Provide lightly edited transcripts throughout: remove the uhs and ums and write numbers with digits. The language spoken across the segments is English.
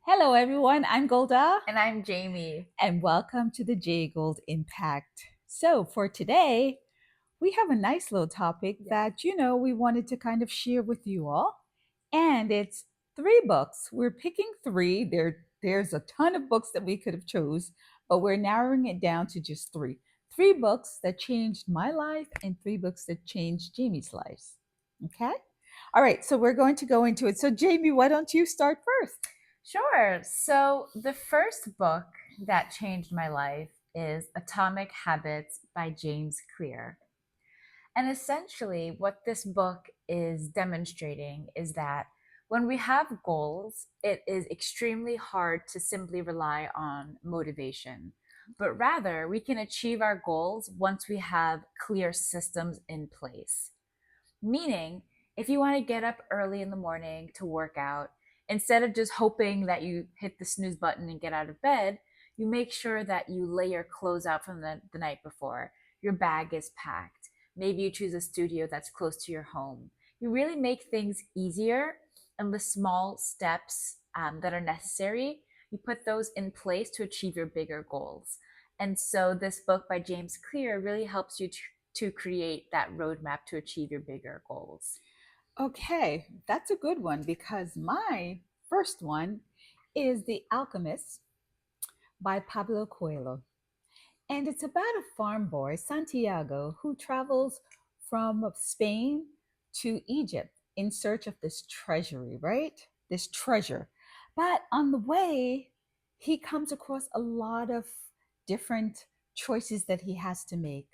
Hello, everyone. I'm Golda, And I'm Jamie. and welcome to the J Gold Impact. So, for today, we have a nice little topic Yeah. that, we wanted to kind of share with you all. And it's three books. We're picking three. There's a ton of books that we could have chose, but we're narrowing it down to just three. Three books that changed my life and three books that changed Jamie's life. Okay? All right, so we're going to go into it. So, Jamie, why don't you start first? Sure. So, the first book that changed my life is Atomic Habits by James Clear. And essentially, what this book is demonstrating is that when we have goals, it is extremely hard to simply rely on motivation, but rather we can achieve our goals once we have clear systems in place. Meaning, if you want to get up early in the morning to work out, instead of just hoping that you hit the snooze button and get out of bed, you make sure that you lay your clothes out from the night before. Your bag is packed. Maybe you choose a studio that's close to your home. You really make things easier, and the small steps that are necessary, you put those in place to achieve your bigger goals. And so, this book by James Clear really helps you to create that roadmap to achieve your bigger goals. Okay, that's a good one because my first one is The Alchemist by Pablo Coelho. And it's about a farm boy, Santiago, who travels from Spain to Egypt in search of this treasury, right? This treasure. But on the way, he comes across a lot of different choices that he has to make.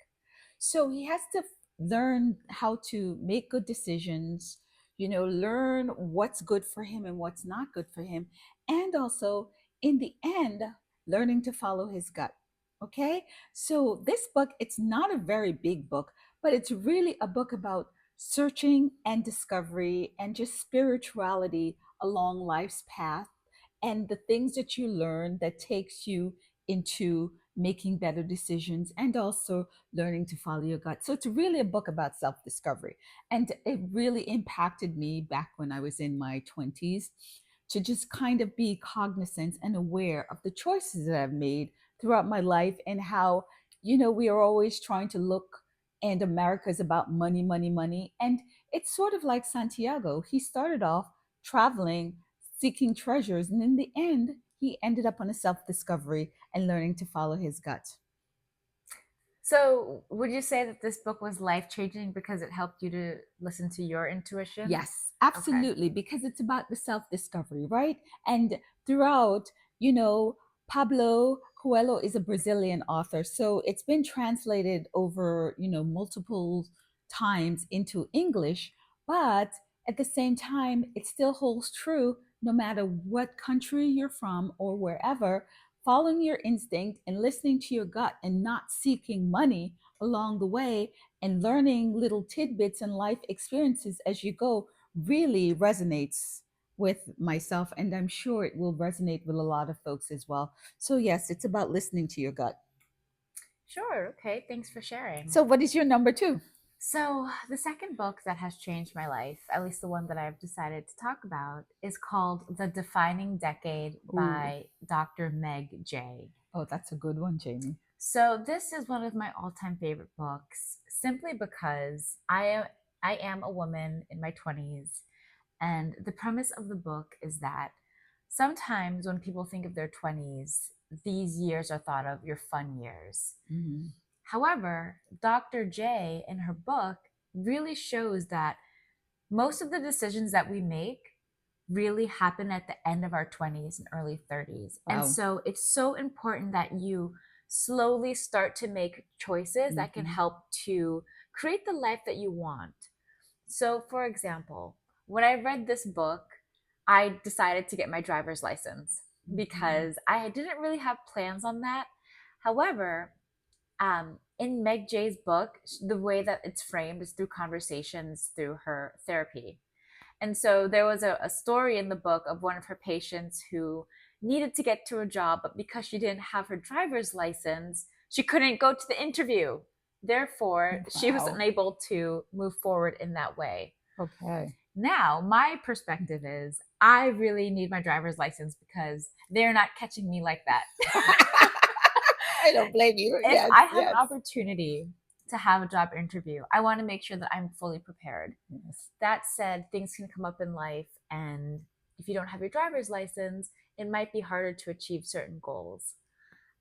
So he has to learn how to make good decisions, learn what's good for him and what's not good for him. And also, in the end, learning to follow his gut. Okay. So this book, it's not a very big book, but it's really a book about searching and discovery and just spirituality along life's path and the things that you learn that takes you into making better decisions and also learning to follow your gut. So it's really a book about self-discovery. And it really impacted me back when I was in my 20s to just kind of be cognizant and aware of the choices that I've made throughout my life and how, we are always trying to look, and America is about money, money, money. And it's sort of like Santiago. He started off traveling, seeking treasures, and in the end, he ended up on a self discovery and learning to follow his gut. So, would you say that this book was life changing because it helped you to listen to your intuition? Yes, Okay. absolutely, because it's about the self discovery, right? And throughout, you know, Pablo Coelho is a Brazilian author, so it's been translated over, multiple times into English, but at the same time, it still holds true no matter what country you're from or wherever. Following your instinct and listening to your gut and not seeking money along the way and learning little tidbits and life experiences as you go really resonates with myself, and I'm sure it will resonate with a lot of folks as well. So yes, it's about listening to your gut. Sure. Okay. Thanks for sharing. So what is your number two? So, the second book that has changed my life, at least the one that I've decided to talk about, is called The Defining Decade Ooh. by Dr. Meg Jay. Oh, that's a good one, Jamie. So, this is one of my all-time favorite books simply because I am a woman in my 20s, and the premise of the book is that sometimes when people think of their 20s, these years are thought of your fun years. Mhm. However, Dr. J in her book really shows that most of the decisions that we make really happen at the end of our 20s and early 30s. And Wow. so it's so important that you slowly start to make choices that can Mhm. help to create the life that you want. So, for example, when I read this book, I decided to get my driver's license Mhm. because I didn't really have plans on that. However, in Meg Jay's book, the way that it's framed is through conversations through her therapy. And so there was a story in the book of one of her patients who needed to get to a job, but because she didn't have her driver's license, she couldn't go to the interview. Therefore, she was Wow. unable to move forward in that way. Okay. Now, my perspective is I really need my driver's license because they're not catching me like that. I don't blame you. If Yes, I have an yes. opportunity to have a job interview, I want to make sure that I'm fully prepared. Yes. That said, things can come up in life, and if you don't have your driver's license, it might be harder to achieve certain goals.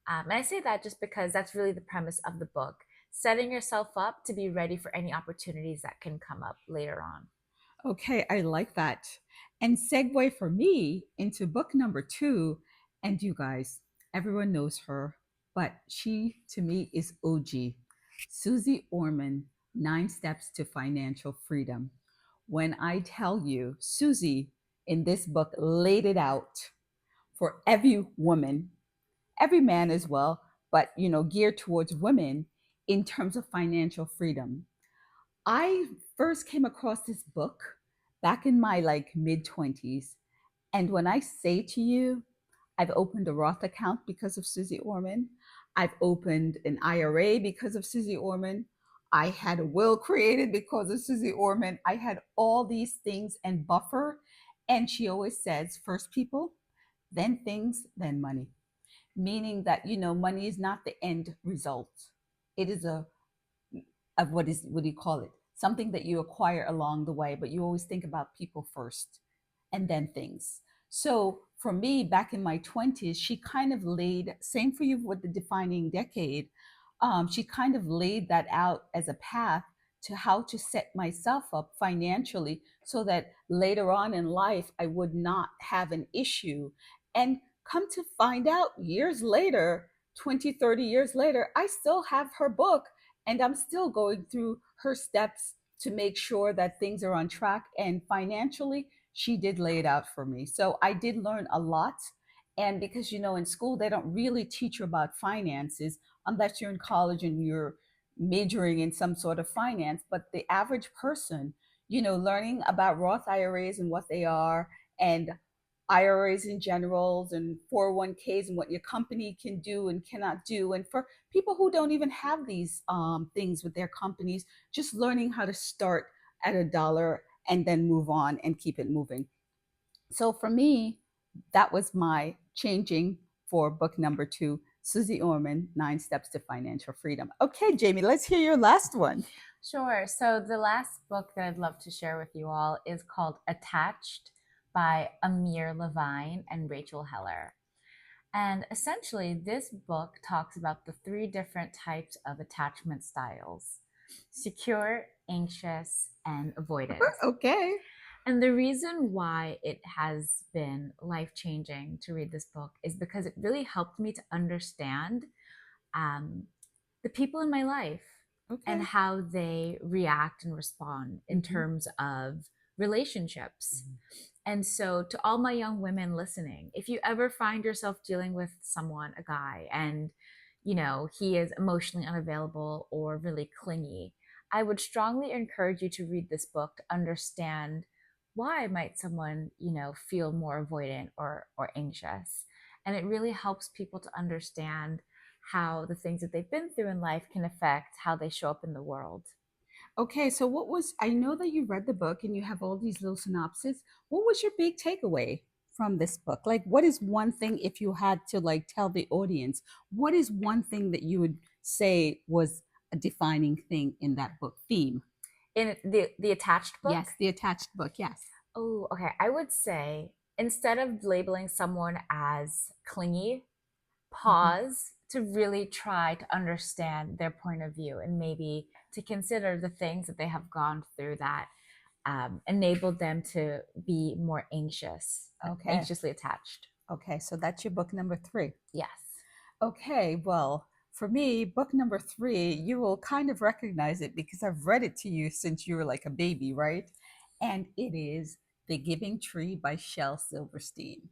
And I say that just because that's really the premise of the book, setting yourself up to be ready for any opportunities that can come up later on. Okay, I like that. And segue for me into book number two. And you guys, everyone knows her, but she to me is OG. Susie Orman, Nine Steps to Financial Freedom. When I tell you, Susie in this book laid it out for every woman, every man as well, but geared towards women in terms of financial freedom. I first came across this book back in my like mid 20s. And when I say to you, I've opened a Roth account because of Susie Orman. I've opened an IRA because of Susie Orman. I had a will created because of Susie Orman. I had all these things and buffer. And she always says, first people, then things, then money. Meaning that, money is not the end result. It is a of what do you call it, something that you acquire along the way, but you always think about people first and then things. So for me back in my 20s, she kind of laid, same for you with the defining decade, she kind of laid that out as a path to how to set myself up financially so that later on in life I would not have an issue. And come to find out years later, 20, 30 years later, I still have her book and I'm still going through her steps to make sure that things are on track. And financially, she did lay it out for me. So I did learn a lot. And because, in school, they don't really teach you about finances unless you're in college and you're majoring in some sort of finance. But the average person, learning about Roth IRAs and what they are, and IRAs in generals and 401ks and what your company can do and cannot do. And for people who don't even have these things with their companies, just learning how to start at a dollar and then move on and keep it moving. So for me, that was my changing for book number two, Susie Orman, Nine Steps to Financial Freedom. Okay, Jamie, let's hear your last one. Sure. So the last book that I'd love to share with you all is called Attached by Amir Levine and Rachel Heller. And essentially, this book talks about the three different types of attachment styles: secure, anxious, and avoidant. Okay. And the reason why it has been life changing to read this book is because it really helped me to understand um, the people in my life and Okay. how they react and respond in Mm-hmm. terms of relationships. And so, to all my young women listening, if you ever find yourself dealing with someone, a guy, and he is emotionally unavailable or really clingy, I would strongly encourage you to read this book to understand why might someone, feel more avoidant or anxious. And it really helps people to understand how the things that they've been through in life can affect how they show up in the world. Okay, so I know that you read the book and you have all these little synopses. What was your big takeaway from this book? Like, what is one thing, if you had to like tell the audience, what is one thing that you would say was a defining thing in that book theme? In the attached book? Yes, the attached book. Yes. Oh, okay. I would say instead of labeling someone as clingy, Mhm. pause to really try to understand their point of view and maybe to consider the things that they have gone through that enabled them to be more anxious, Okay. anxiously attached. Okay, so that's your book number three. Yes. Okay, well, for me, book number three, you will kind of recognize it because I've read it to you since you were like a baby, right? And it is The Giving Tree by Shel Silverstein.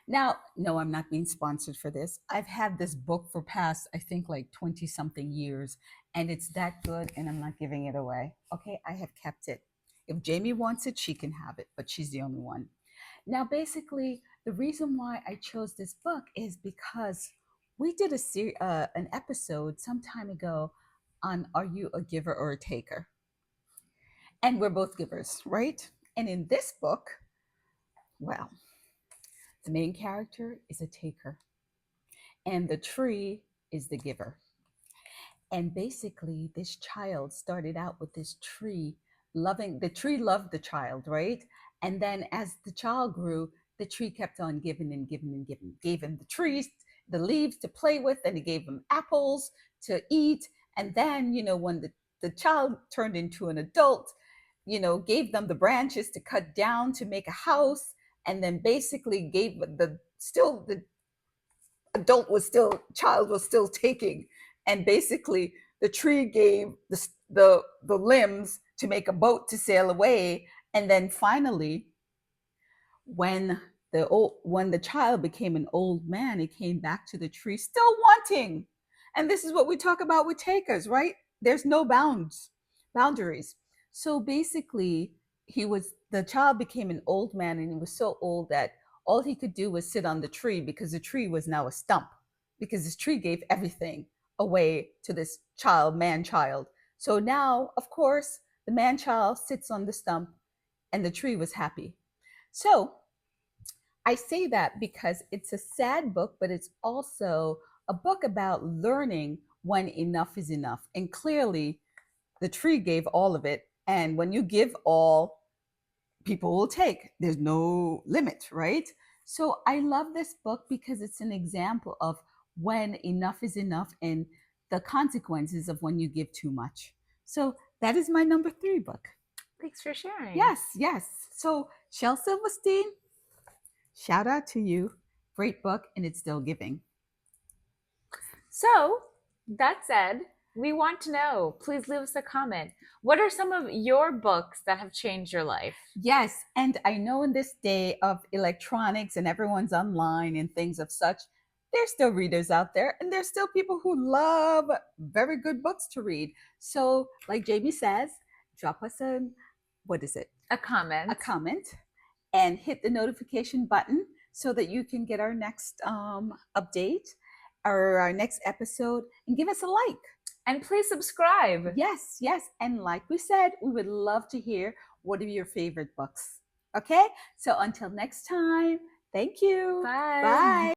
Now, no, I'm not being sponsored for this. I've had this book for past, I think, like 20 something years, and it's that good, and I'm not giving it away. Okay, I have kept it. If Jamie wants it, she can have it, but she's the only one. Now, basically, the reason why I chose this book is because we did an episode some time ago on Are You a Giver or a Taker? And we're both givers, right? And in this book, well, the main character is a taker, and the tree is the giver. And basically, this child started out with this tree loving, the tree loved the child, right? And then as the child grew, the tree kept on giving and giving and giving. Gave him the trees, the leaves to play with, and it gave him apples to eat. And then, when the child turned into an adult, gave them the branches to cut down to make a house, and then basically gave the adult was still child was still taking, and basically the tree gave the limbs to make a boat to sail away. And then finally, when when the child became an old man, it came back to the tree still wanting. And this is what we talk about with takers, right? There's no boundaries. So basically, the child became an old man, and he was so old that all he could do was sit on the tree, because the tree was now a stump, because this tree gave everything away to this man child. So now, of course, the man child sits on the stump, and the tree was happy. So I say that because it's a sad book, but it's also a book about learning when enough is enough. And clearly, the tree gave all of it. And when you give all, people will take. There's no limit, right? So I love this book because it's an example of when enough is enough and the consequences of when you give too much. So that is my number 3 book. Thanks for sharing. Yes, yes. So Shel Silverstein, shout out to you. Great book, and it's still giving. So, that said, we want to know. Please leave us a comment. What are some of your books that have changed your life? Yes, and I know in this day of electronics and everyone's online and things of such, there's still readers out there, and there's still people who love very good books to read. So, like Jamie says, drop us what is it? A comment. A comment, and hit the notification button so that you can get our next update or our next episode, and give us a like. And please subscribe. Yes, yes. And like we said, we would love to hear what are your favorite books. Okay? So until next time, thank you. Bye. Bye.